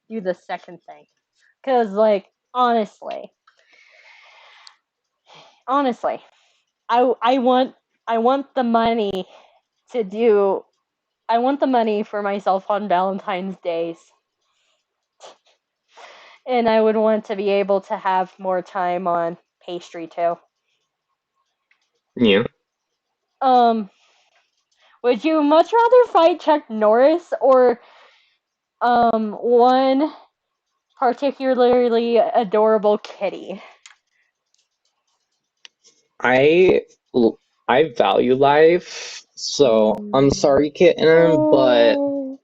do the second thing, cause like honestly, I want the money to do. I want the money for myself on Valentine's days, and I would want to be able to have more time on pastry too. Yeah. Um, would you much rather fight Chuck Norris or one particularly adorable kitty? I I value life, so I'm Mm. sorry, kitten, but Oh.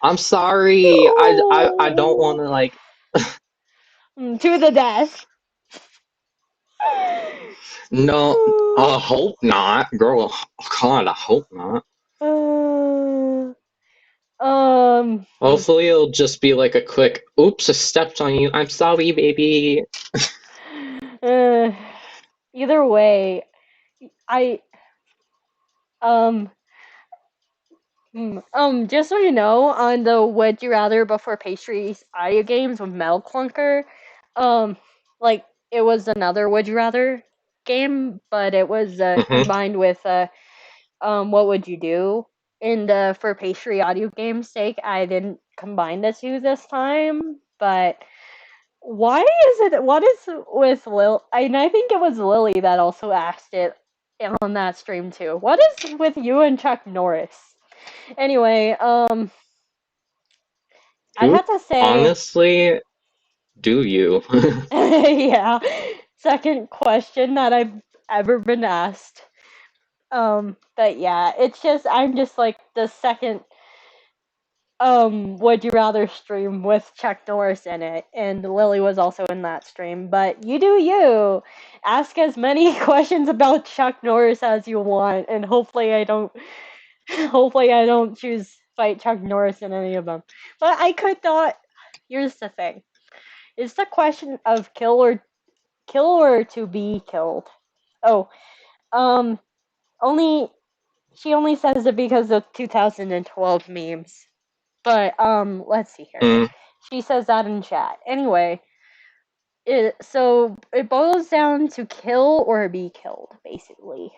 I'm sorry. I don't want Oh. to like. To the death. No, I hope not, girl. God, I hope not. Uh, um. Hopefully, it'll just be like a quick, "Oops, I stepped on you. I'm sorry, baby." uh, Either way, I um just so you know, on the Would You Rather Before Pastries audio games with Metal Clunker, um, like it was another Would You Rather game, but it was Hmm. combined with What Would You Do? And for pastry audio game's sake, I didn't combine the two this time, but why is it? What is with Lil? And I think it was Lily that also asked it on that stream too. What is with you and Chuck Norris? Anyway, I'd Who, have to say, honestly, do you? yeah, second question that I've ever been asked. But yeah, it's just I'm just like the second Would You Rather stream with Chuck Norris in it, and Lily was also in that stream. But you do you. Ask as many questions about Chuck Norris as you want, and hopefully I don't hopefully I don't choose fight Chuck Norris in any of them. But I could not. Here's the thing. It's the question of kill or to be killed. Oh, um only she only says it because of 2012 memes. But let's see here. Mm, She says that in chat. Anyway, so it boils down to kill or be killed, basically.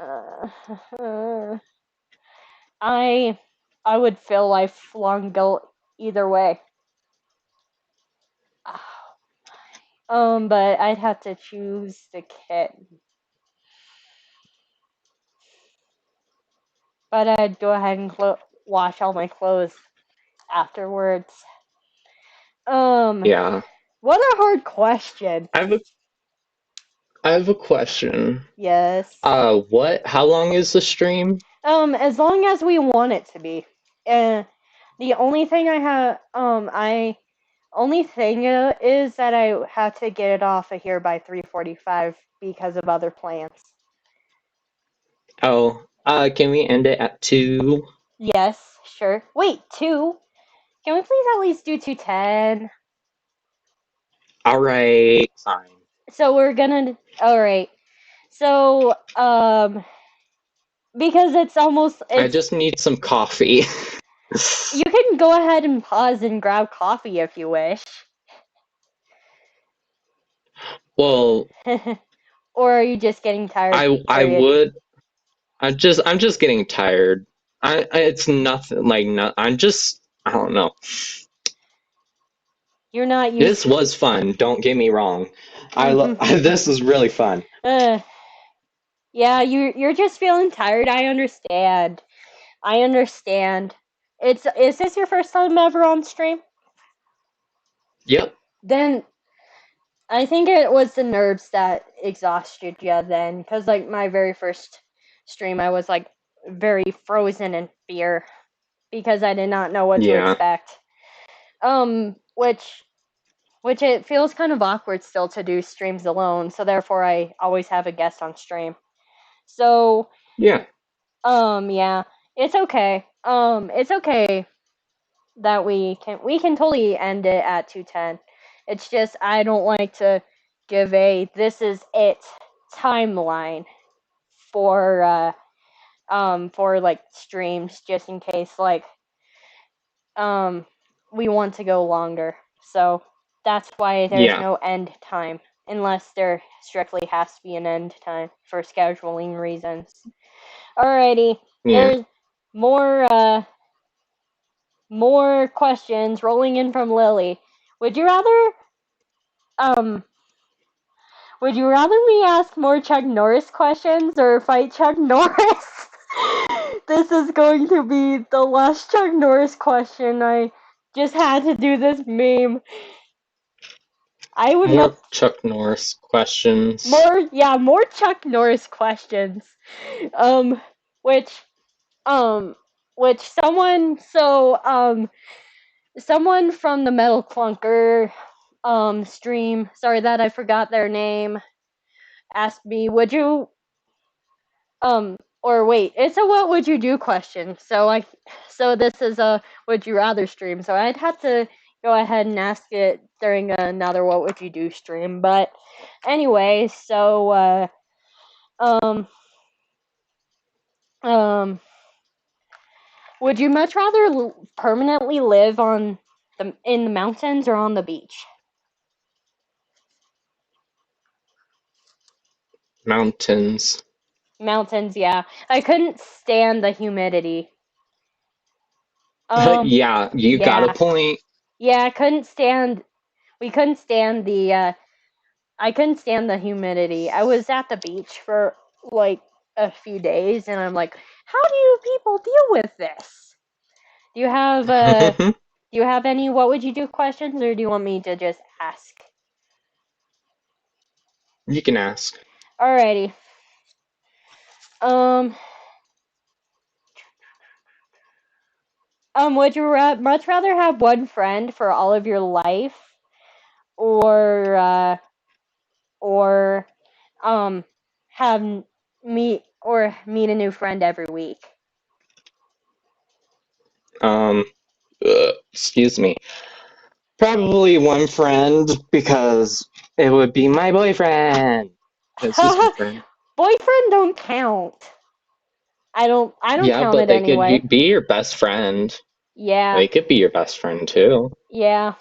Uh, I I would feel lifelong guilt either way. But I'd have to choose the kid. But I'd go ahead and wash all my clothes afterwards. Um, yeah. what a hard question. I have a I have a question. Yes. What? How long is the stream? As long as we want it to be. Uh, the only thing I only thing is that I have to get it off of here by 3:45 because of other plans. Oh, can we end it at 2? Yes, sure. Wait, 2? Can we please at least do 2:10? All right, fine. So we're gonna. All right. So because I it's just need some coffee. you can go ahead and pause and grab coffee if you wish. Well, Or are you just getting tired? I Period. would. I'm just getting tired. It's nothing like no. I don't know. You're not used. This was fun. Don't get me wrong. To... This is really fun. uh, yeah, you're just feeling tired. I understand. I understand. Is this your first time ever on stream? Yep. Then I think it was the nerves that exhausted you then, because like my very first stream, I was like very frozen in fear because I did not know what to Yeah. expect. Which which it feels kind of awkward still to do streams alone, so therefore I always have a guest on stream. So, Yeah. yeah, it's okay. It's okay that we can totally end it at 2:10. It's just I don't like to give a this is it timeline for like streams just in case like we want to go longer. So that's why there's Yeah. no end time unless there strictly has to be an end time for scheduling reasons. Alrighty, Yeah. there's more questions rolling in from Lily. Would you rather um would you rather me ask more Chuck Norris questions or fight Chuck Norris? This is going to be the last Chuck Norris question. I just had to do this meme. I would More not Chuck Norris questions. more Chuck Norris questions. Um which um which someone from the Metal Clunker stream, sorry that I forgot their name, asked me, would you or wait, it's a what would you do question. So this is a would you rather stream. So I'd have to go ahead and ask it during another what would you do stream. But anyway, so um would you much rather permanently live in the mountains or on the beach? Mountains. Mountains, yeah. I couldn't stand the humidity. Um Yeah, you got a yeah. point. Yeah, we couldn't stand the I couldn't stand the humidity. I was at the beach for like a few days and I'm like, how do people deal with this? Do you have do you have any what would you do questions or do you want me to just ask? You can ask. Alrighty. Um would you much rather have one friend for all of your life or or um have meet a new friend every week? Um, excuse me. Probably one friend because it would be my boyfriend. Because he's my friend. Boyfriend don't count. I don't Yeah, count but it they could anyway. be your best friend. Yeah. They could be your best friend too. Yeah.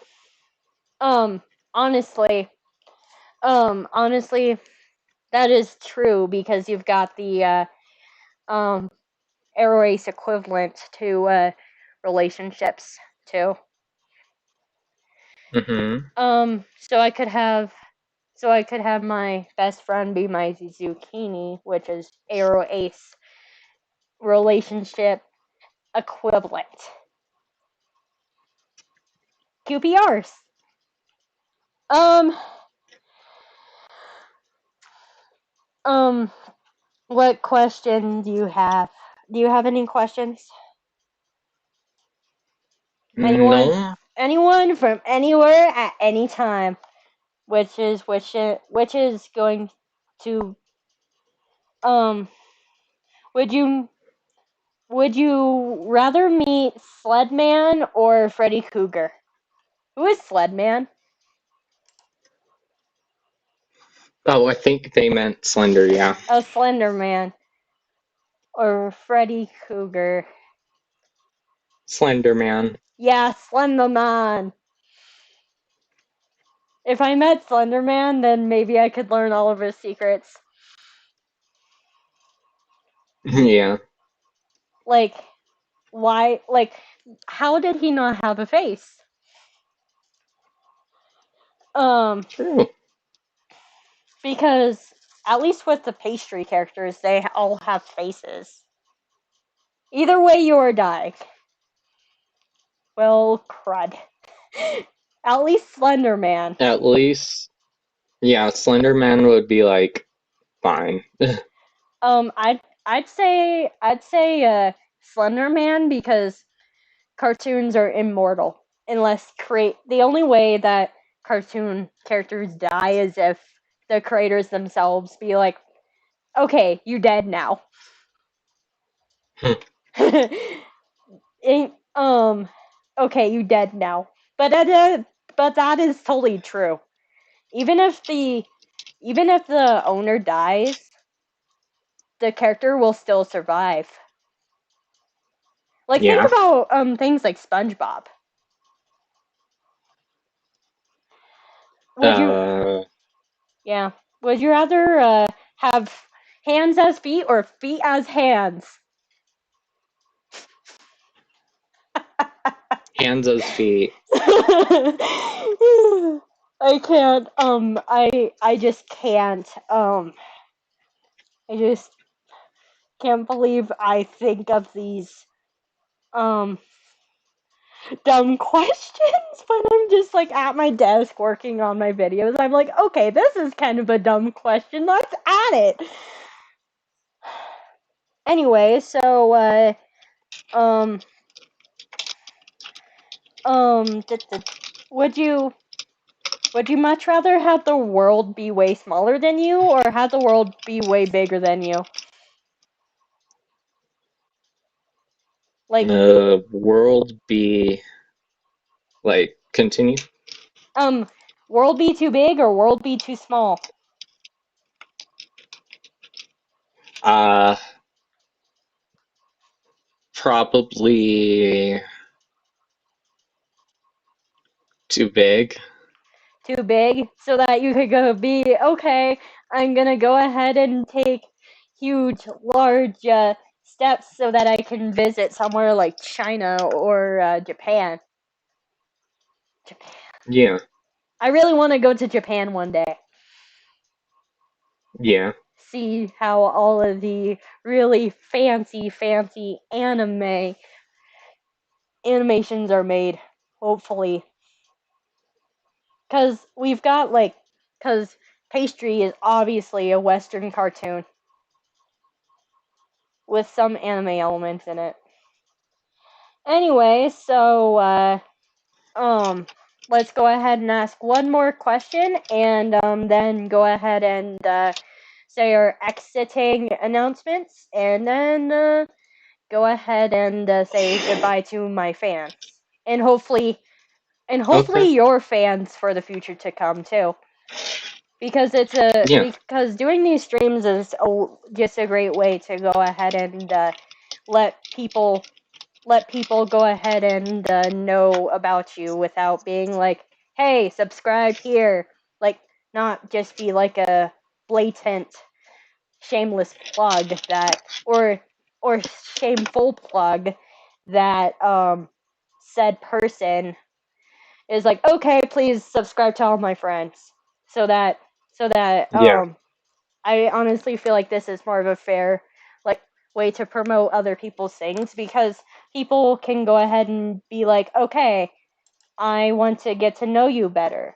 Um honestly, honestly that is true because you've got the um air race equivalent to relationships too. Mm-hmm. So I could have my best friend be my zucchini, which is Aero Ace relationship equivalent. QPRs. Um, um, what question do you have? Do you have any questions? Anyone? No. Anyone from anywhere at any time, which is going to would you would you rather meet Sledman or Freddy Cougar? Who is Sledman? Oh, I think they meant Slender, yeah. Oh, Slender Man or Freddy Cougar. Slender Man. Yeah, Slender Man. If I met Slender Man, then maybe I could learn all of his secrets. Yeah. Like, why? Like, how did he not have a face? True. Because at least with the pastry characters, they all have faces. Either way, you or die. Well, crud. At least Slender Man. At least, yeah, Slender Man would be like fine. I'd say Slender Man because cartoons are immortal unless create the only way that cartoon characters die is if the creators themselves be like, okay, you dead now. Okay, you dead now. But that is totally true. Even if the owner dies, the character will still survive. Like think Yeah. about things like SpongeBob. Would you Uh, yeah, would you rather have hands as feet or feet as hands? hands as feet. I can't I just can't I just can't believe I think of these um dumb questions when I'm just like at my desk working on my videos. I'm like, okay, this is kind of a dumb question. Let's add it. Anyway, so um th- th- would you much rather have the world be way smaller than you or have the world be way bigger than you? Like World be like continue. um world be too big or world be too small? Uh, probably too big. Too big so that you could go be okay, I'm gonna go ahead and take huge large steps so that I can visit somewhere like China or Japan. Yeah. I really want to go to Japan one day, Yeah. see how all of the really fancy animations are made, hopefully, because we've got like because Pastry is obviously a western cartoon with some anime elements in it. Anyway, so um, let's go ahead and ask one more question, and then go ahead and say our exiting announcements, and then go ahead and say goodbye to my fans, and Okay. hopefully your fans for the future to come too. Yeah. Because doing these streams is just a great way to go ahead and let people go ahead and know about you without being like, hey, subscribe here. Like, not just be like a blatant, shameless plug that, or shameful plug that said person is like, okay, please subscribe to all my friends, so that Yeah. I honestly feel like this is more of a fair like way to promote other people's things because people can go ahead and be like, okay, I want to get to know you better.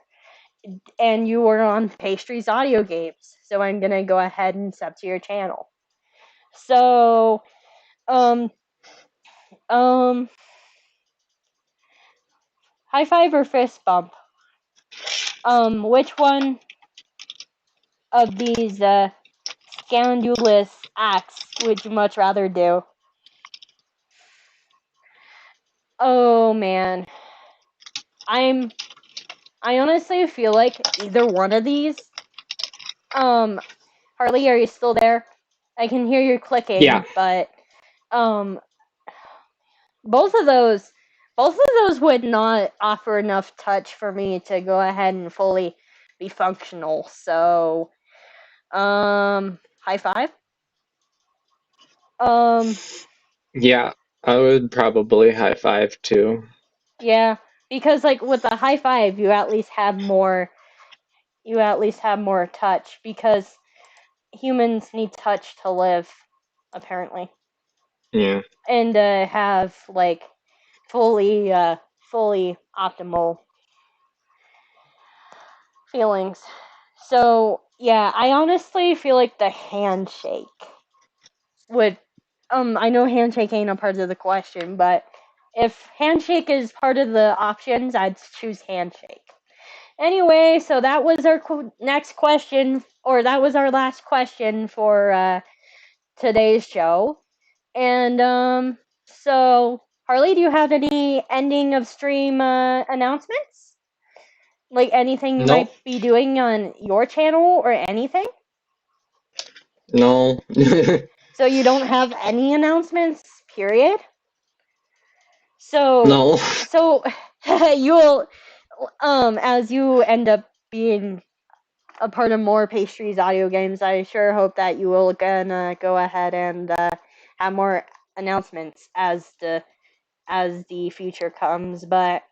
And you were on Pastry's audio games, so I'm gonna go ahead and sub to your channel. So, um, um, high five or fist bump? Which one of these scandalous acts would you much rather do? Oh man, I'm I honestly feel like either one of these. Um, Harley, are you still there? I can hear you Yeah. clicking, but um, both of those, would not offer enough touch for me to go ahead and fully be functional. So, high five. Um, Yeah. I would probably high five too. yeah, because like with the high five, you at least have more. You at least have more touch because humans need touch to live, apparently, Yeah. and have like fully fully optimal feelings. So yeah, I honestly feel like the handshake would I know handshake ain't a part of the question, but if handshake is part of the options, I'd choose handshake. Anyway, so that was our next question, or that was our last question for today's show. And so Harley, do you have any ending of stream announcements? Like anything you No, might be doing on your channel or anything? no, So you don't have any announcements, period? So no. so you'll as you end up being a part of more pastries audio games, I sure hope that you will gonna go ahead and have more announcements as the future comes. But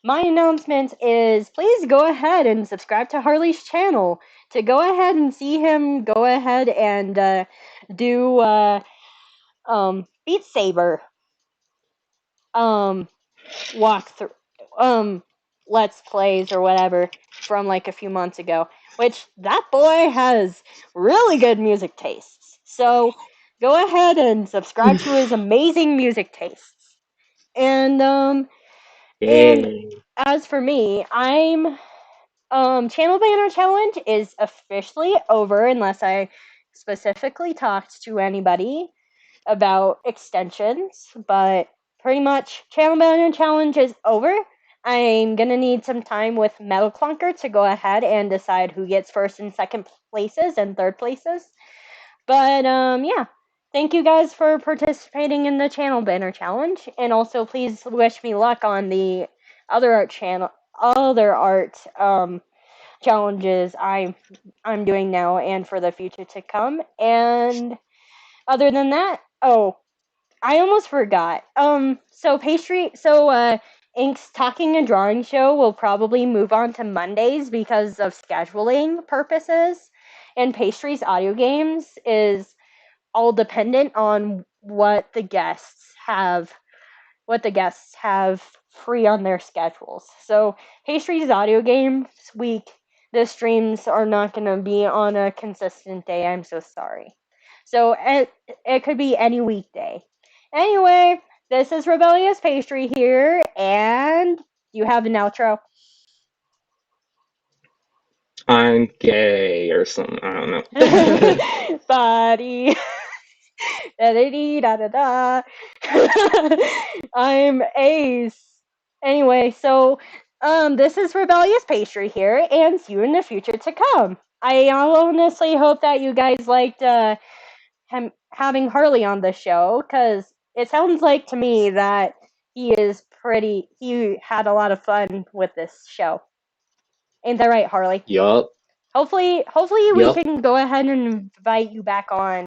my announcement is please go ahead and subscribe to Harley's channel to go ahead and see him go ahead and do Beat Saber um walk through um let's plays or whatever from like a few months ago, which that boy has really good music tastes. So go ahead and subscribe to his amazing music tastes. And and Yay. as for me, I'm channel banner challenge is officially over unless I specifically talked to anybody about extensions, but pretty much channel banner challenge is over. I'm gonna need some time with Metal Clunker to go ahead and decide who gets first and second places and third places. But yeah. Thank you guys for participating in the channel banner challenge, and also please wish me luck on the other art challenges I'm doing now and for the future to come. And other than that, oh, I almost forgot. Ink's Talking and Drawing Show will probably move on to Mondays because of scheduling purposes, and Pastry's audio games is all dependent on what the guests have free on their schedules. So Pastry's audio games week, the streams are not going to be on a consistent day. I'm so sorry. So it could be any weekday. Anyway, this is Rebellious Pastry here, and you have an outro. I'm gay or something. I don't know. Body. Da da da da. I'm Ace. Anyway, so this is Rebellious Pastry here, and see you in the future to come. I honestly hope that you guys liked having Harley on the show, because it sounds like to me that he had a lot of fun with this show. Ain't that right, Harley? Yup, Hopefully we yup. can go ahead and invite you back on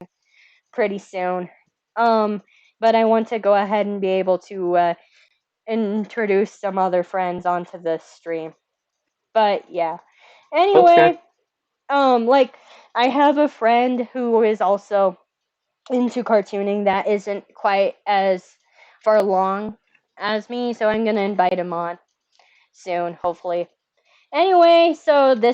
pretty soon. Um, but I want to go ahead and be able to introduce some other friends onto this stream. But yeah. Okay. Anyway, like I have a friend who is also into cartooning that isn't quite as far along as me, so I'm gonna invite him on soon, hopefully. Anyway, so this